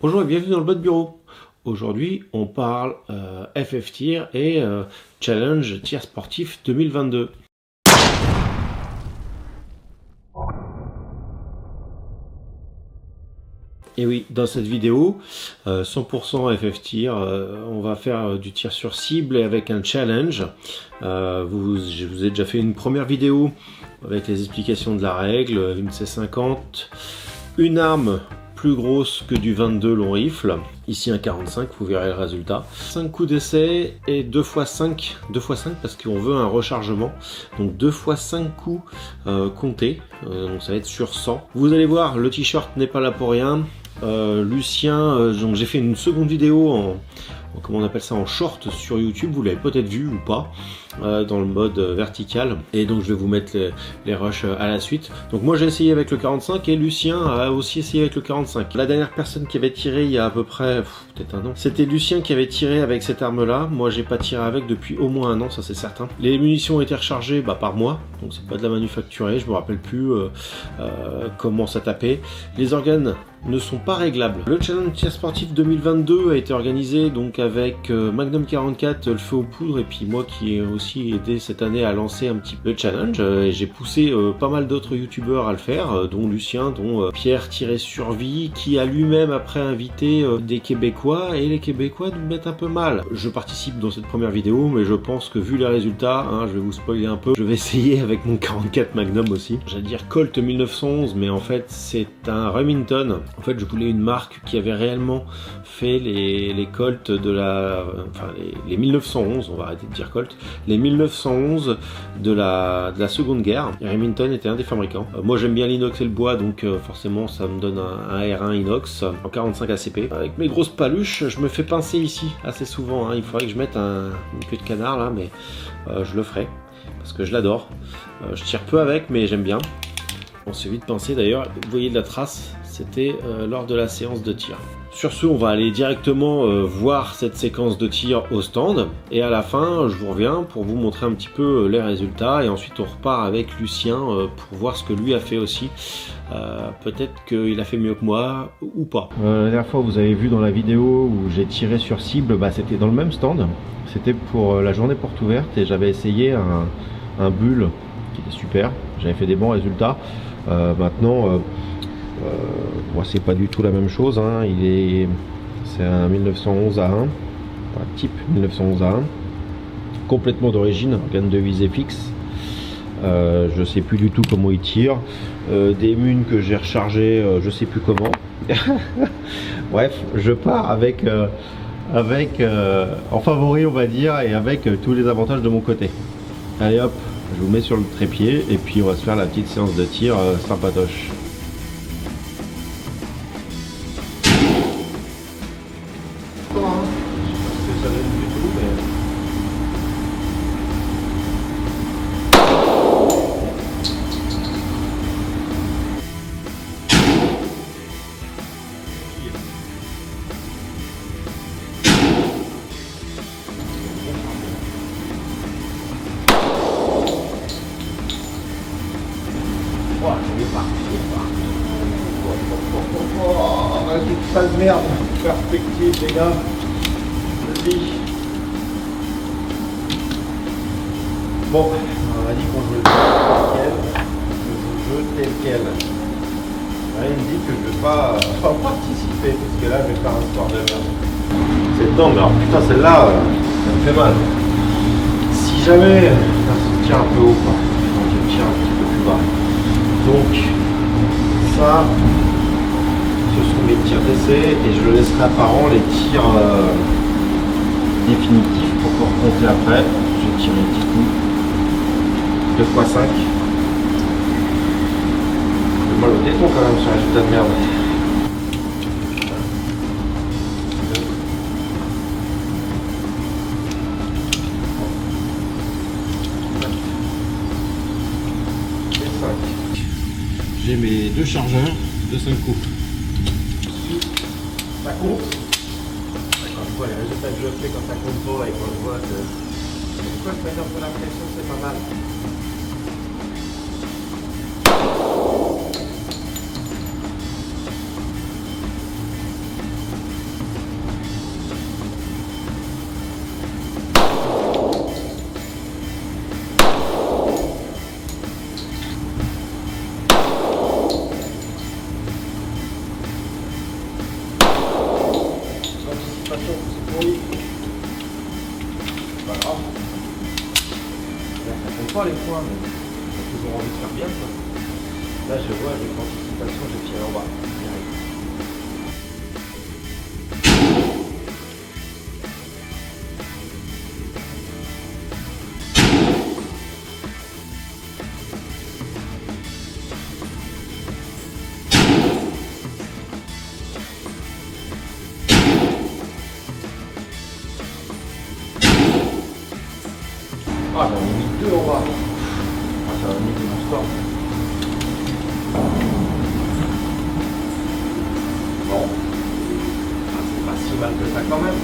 Bonjour et bienvenue dans le Bot Bureau. Aujourd'hui, on parle FF Tir et Challenge Tir Sportif 2022. Et oui, dans cette vidéo, 100% FF Tir, on va faire du tir sur cible et avec un challenge. Je vous ai déjà fait une première vidéo avec les explications de la règle, une C50, une arme plus grosse que du 22 long rifle, ici un 45, vous verrez le résultat. 5 coups d'essai et 2 x 5 parce qu'on veut un rechargement, donc 2 x 5 coups comptés, donc ça va être sur 100. Vous allez voir, le t-shirt n'est pas là pour rien. Lucien, donc j'ai fait une seconde vidéo comment on appelle ça, en short sur YouTube, vous l'avez peut-être vu ou pas, dans le mode vertical, et donc je vais vous mettre les rushs à la suite. Donc moi j'ai essayé avec le 45 et Lucien a aussi essayé avec le 45. La dernière personne qui avait tiré il y a à peu près peut-être un an, c'était Lucien qui avait tiré avec cette arme là. Moi j'ai pas tiré avec depuis au moins un an, ça c'est certain. Les munitions ont été rechargées par moi, donc c'est pas de la manufacturée, je me rappelle plus comment ça tapait. Les organes ne sont pas réglables. Le challenge tir sportif 2022 a été organisé donc avec Magnum 44, le feu aux poudres, et puis moi qui ai aussi aidé cette année à lancer un petit peu le challenge, et j'ai poussé pas mal d'autres youtubeurs à le faire, dont Lucien, dont Pierre-Survie, qui a lui-même après invité des Québécois, et les Québécois nous mettent un peu mal. Je participe dans cette première vidéo, mais je pense que vu les résultats, je vais vous spoiler un peu, je vais essayer avec mon 44 Magnum aussi. J'allais dire Colt 1911, mais en fait c'est un Remington. En fait, je voulais une marque qui avait réellement fait les Colt de la... Enfin, les 1911, on va arrêter de dire Colt, les 1911 de la Seconde Guerre. Et Remington était un des fabricants. Moi, j'aime bien l'inox et le bois, donc forcément, ça me donne un R1 inox en 45 ACP. Avec mes grosses paluches, je me fais pincer ici assez souvent. Il faudrait que je mette une queue de canard, là, mais je le ferai, parce que je l'adore. Je tire peu avec, mais j'aime bien. On s'est vite pincé d'ailleurs. Vous voyez de la trace, c'était lors de la séance de tir. Sur ce, on va aller directement voir cette séquence de tir au stand, et à la fin je vous reviens pour vous montrer un petit peu les résultats, et ensuite on repart avec Lucien pour voir ce que lui a fait aussi. Peut-être qu'il a fait mieux que moi ou pas. La dernière fois, vous avez vu dans la vidéo où j'ai tiré sur cible, c'était dans le même stand, c'était pour la journée porte ouverte, et j'avais essayé un bulle qui était super, j'avais fait des bons résultats. Maintenant moi c'est pas du tout la même chose, c'est un 1911 à 1, enfin, type 1911 à 1, complètement d'origine, organe de visée fixe. Je sais plus du tout comment il tire, des munes que j'ai rechargées, je sais plus comment. Bref, je pars avec en favori, on va dire, et avec tous les avantages de mon côté. Allez hop, je vous mets sur le trépied et puis on va se faire la petite séance de tir sympatoche. Pas de merde, perspective les gars, vas-y. Bon, on a dit qu'on jouait tel quel, je joue tel quel. Là, il me dit que je vais pas participer, parce que là je vais faire un sport de merde. C'est dedans, mais alors putain celle-là, ça me fait mal. Si jamais, ça tire un peu haut, quoi. Donc je tire un petit peu plus bas. Donc, ça... Ce sont mes tirs d'essai, et je laisserai apparent les tirs définitifs pour pouvoir compter après. Je vais tirer un petit coup. 2 x 5. J'ai mal au téton quand même sur un résultat de merde. Et 5. J'ai mes deux chargeurs de 5 coups. Ça compte. Quand je vois les résultats que je fais, quand ça compte pas et quand je vois que... Pourquoi je mets un peu la pression, c'est pas mal. concentration, c'est pourri. C'est pas grave. Là, ça compte pas les points, mais j'ai toujours envie de faire bien, quoi. Là, je vois, j'ai l'anticipation, j'ai tiré en bas. Direct. Ah, j'en ai mis 2 en bas. Ah, ça va niquer mon score. Bon. Ah, c'est pas si mal que ça quand même.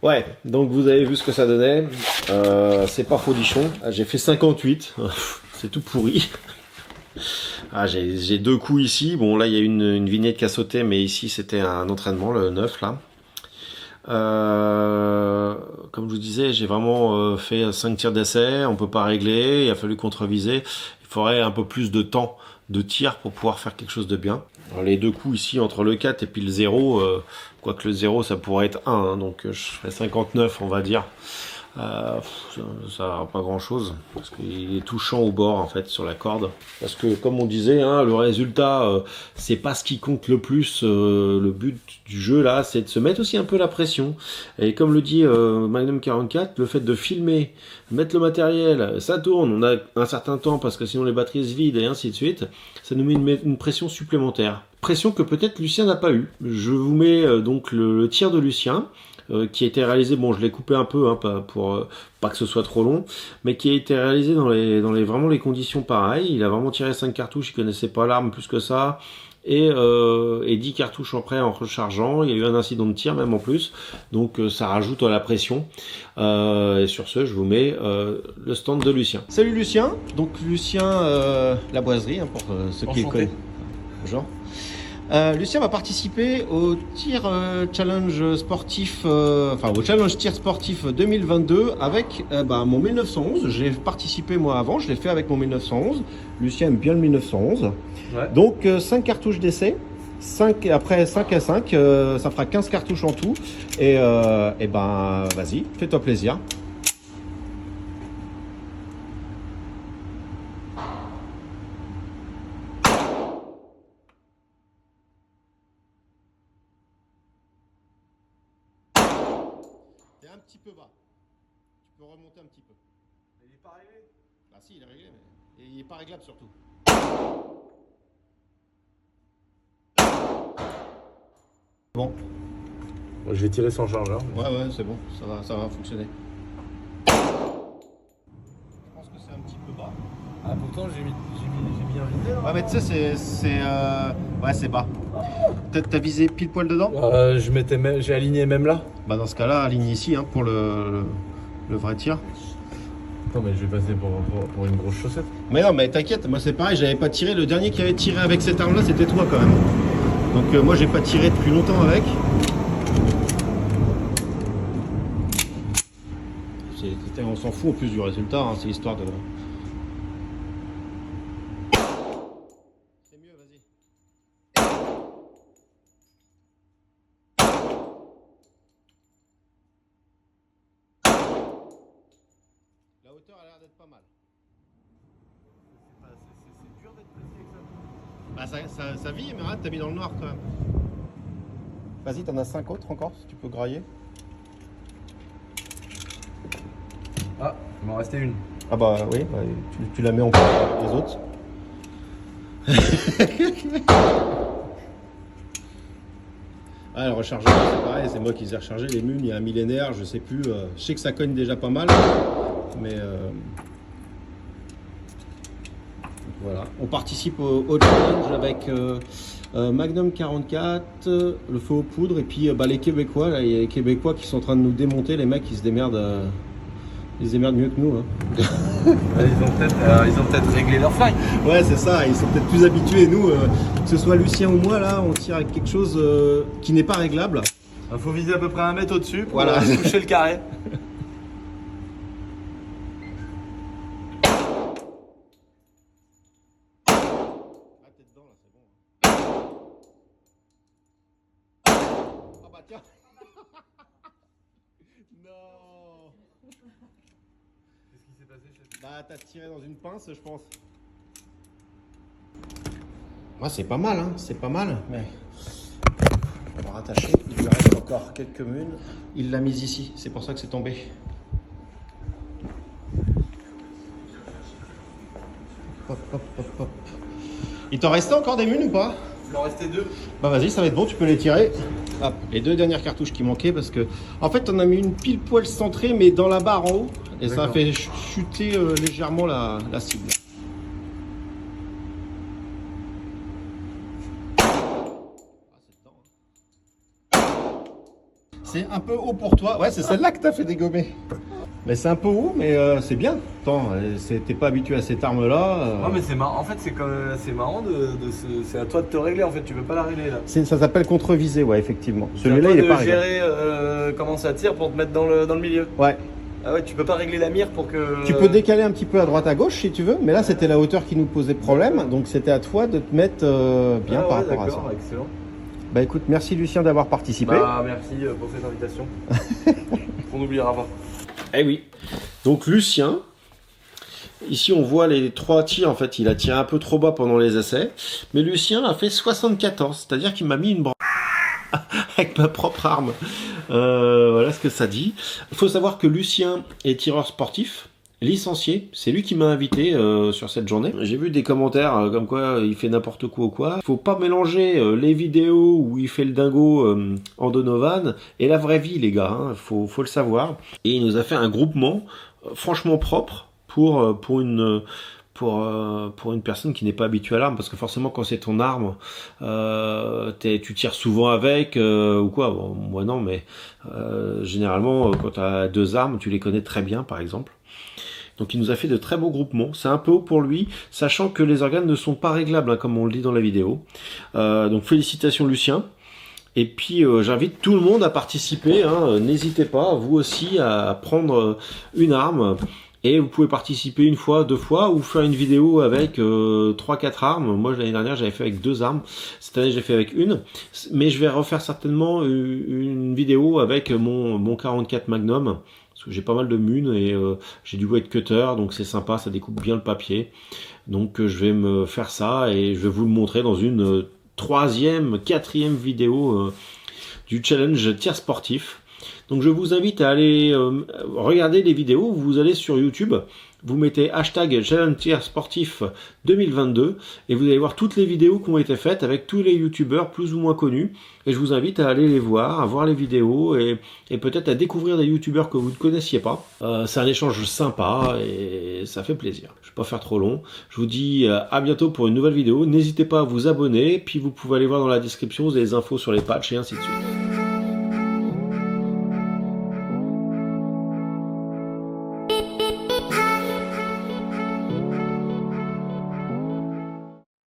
Ouais, donc vous avez vu ce que ça donnait. C'est pas folichon. Ah, j'ai fait 58. C'est tout pourri. Ah, j'ai 2 coups ici. Bon, là, il y a une vignette qui a sauté, mais ici, c'était un entraînement, le 9, là. Comme je vous disais, j'ai vraiment fait 5 tirs d'essai, on peut pas régler, il a fallu contreviser, il faudrait un peu plus de temps de tir pour pouvoir faire quelque chose de bien. Alors, les 2 coups ici entre le 4 et puis le 0, quoique le 0 ça pourrait être 1, hein, donc je ferai 59 on va dire. Ça n'a pas grand chose parce qu'il est touchant au bord en fait sur la corde, parce que comme on disait hein, le résultat c'est pas ce qui compte le plus. Le but du jeu là c'est de se mettre aussi un peu la pression, et comme le dit Magnum 44, le fait de filmer, mettre le matériel, ça tourne, on a un certain temps parce que sinon les batteries se vident et ainsi de suite, ça nous met une pression supplémentaire, pression que peut-être Lucien n'a pas eu. Je vous mets donc le tir de Lucien qui a été réalisé, bon je l'ai coupé un peu hein, pour pas que ce soit trop long, mais qui a été réalisé dans les vraiment les conditions pareilles. Il a vraiment tiré 5 cartouches, il connaissait pas l'arme plus que ça, et 10 cartouches après en rechargeant. Il y a eu un incident de tir même en plus, donc ça rajoute à la pression. Et sur ce, je vous mets le stand de Lucien. Salut Lucien, donc Lucien la boiserie hein, pour ceux qui le connaissent. Bonjour. Lucien va participer au tir challenge sportif, enfin au challenge tir sportif 2022 avec mon 1911. J'ai participé moi avant, je l'ai fait avec mon 1911. Lucien aime bien le 1911. Ouais. Donc 5 cartouches d'essai. 5 après 5 à 5, ça fera 15 cartouches en tout. Et vas-y, fais-toi plaisir. Un petit peu bas. Tu peux remonter un petit peu. Il n'est pas réglé? Bah si, il est réglé, mais il n'est pas réglable surtout. Bon. Moi, je vais tirer sans chargeur. Ouais, c'est bon, ça va fonctionner. Je pense que c'est un petit peu bas. Ah, pourtant, j'ai mis un vidéo. Ouais, mais tu sais, c'est bas. T'as visé pile poil dedans? J'ai aligné même là. Bah dans ce cas-là, aligne ici hein, pour le vrai tir. Attends, mais je vais passer pour une grosse chaussette. Mais non, mais t'inquiète, moi c'est pareil, j'avais pas tiré. Le dernier qui avait tiré avec cette arme-là, c'était toi quand même. Donc moi j'ai pas tiré depuis longtemps avec. On s'en fout en plus du résultat, hein, c'est l'histoire de... C'est mieux, vas-y. La hauteur a l'air d'être pas mal. C'est dur d'être précis avec ça. Bah ça vit, mais arrête, t'as mis dans le noir quand même. Vas-y, t'en as 5 autres encore, si tu peux grailler. Ah, il m'en restait une. Ah bah oui, bah, tu la mets en plus les autres. Ah, le rechargeur, c'est pareil, c'est moi qui les ai rechargés, les mules, il y a un millénaire, je sais plus. Je sais que ça cogne déjà pas mal, mais voilà. On participe au challenge avec Magnum 44, le feu aux poudres, et puis les Québécois, là, il y a les Québécois qui sont en train de nous démonter, les mecs qui se démerdent. Ils se démerdent mieux que nous. Hein. Ils ont peut-être réglé leur flingue. Ouais, c'est ça, ils sont peut-être plus habitués. Nous, que ce soit Lucien ou moi, là, on tire avec quelque chose qui n'est pas réglable. Il faut viser à peu près 1 mètre au-dessus pour voilà. toucher le carré. Ah, t'es dedans, là, c'est bon. Ah bah tiens. Non. Qu'est-ce qui s'est passé chez Bah, t'as tiré dans une pince, je pense. Moi, c'est pas mal, hein. C'est pas mal, mais on va rattacher. Il lui reste encore quelques munes. Il l'a mise ici, c'est pour ça que c'est tombé. Hop, hop, hop, hop. Il t'en restait encore des munes ou pas? Il en restait 2. Bah vas-y, ça va être bon, tu peux les tirer. Hop, les 2 dernières cartouches qui manquaient parce que en fait on a mis une pile poil centrée mais dans la barre en haut et ça a fait chuter légèrement la cible. C'est un peu haut pour toi. Ouais, c'est celle-là que t'as fait dégommer. Mais c'est un peu haut, mais c'est bien. Attends, t'es pas habitué à cette arme-là. Non mais c'est marrant. En fait c'est marrant c'est à toi de te régler en fait. Tu peux pas la régler là. Ça s'appelle contre-visé, ouais, effectivement. Celui-là il est pas réglé. Gérer comment ça tire pour te mettre dans le milieu. Ouais. Ah ouais, tu peux pas régler la mire pour que... Tu peux décaler un petit peu à droite à gauche si tu veux, mais là c'était la hauteur qui nous posait problème, donc c'était à toi de te mettre bien par rapport à ça. Excellent. Bah écoute, merci Lucien d'avoir participé. Bah merci pour cette invitation. On n'oubliera pas. Eh oui. Donc Lucien, ici on voit les 3 tirs, en fait il a tiré un peu trop bas pendant les essais, mais Lucien a fait 74, c'est-à-dire qu'il m'a mis une branche avec ma propre arme. Voilà ce que ça dit. Il faut savoir que Lucien est tireur sportif, licencié. C'est lui qui m'a invité sur cette journée. J'ai vu des commentaires comme quoi il fait n'importe quoi ou quoi. Il faut pas mélanger les vidéos où il fait le dingo en Donovan et la vraie vie, les gars. Hein. Faut le savoir. Et il nous a fait un groupement franchement propre pour une personne qui n'est pas habituée à l'arme, parce que forcément quand c'est ton arme, tu tires souvent avec ou quoi. Bon, moi non, mais généralement quand tu as 2 armes, tu les connais très bien par exemple. Donc il nous a fait de très beaux groupements. C'est un peu haut pour lui, sachant que les organes ne sont pas réglables, hein, comme on le dit dans la vidéo. Donc félicitations Lucien. Et puis j'invite tout le monde à participer, hein. N'hésitez pas, vous aussi, à prendre une arme. Et vous pouvez participer 1 fois, 2 fois, ou faire une vidéo avec 3-4 armes. Moi, l'année dernière, j'avais fait avec 2 armes. Cette année, j'ai fait avec 1. Mais je vais refaire certainement une vidéo avec mon 44 Magnum. Parce que j'ai pas mal de munes et j'ai du weight cutter. Donc c'est sympa, ça découpe bien le papier. Donc je vais me faire ça et je vais vous le montrer dans une 3e, 4e vidéo du challenge tir sportif. Donc je vous invite à aller regarder les vidéos. Vous allez sur YouTube, vous mettez hashtag Challenge Tir Sportif 2022 et vous allez voir toutes les vidéos qui ont été faites avec tous les youtubeurs plus ou moins connus. Et je vous invite à aller les voir, à voir les vidéos et peut-être à découvrir des youtubeurs que vous ne connaissiez pas. C'est un échange sympa et ça fait plaisir. Je ne vais pas faire trop long. Je vous dis à bientôt pour une nouvelle vidéo. N'hésitez pas à vous abonner, puis vous pouvez aller voir dans la description, vous avez les infos sur les patchs et ainsi de suite.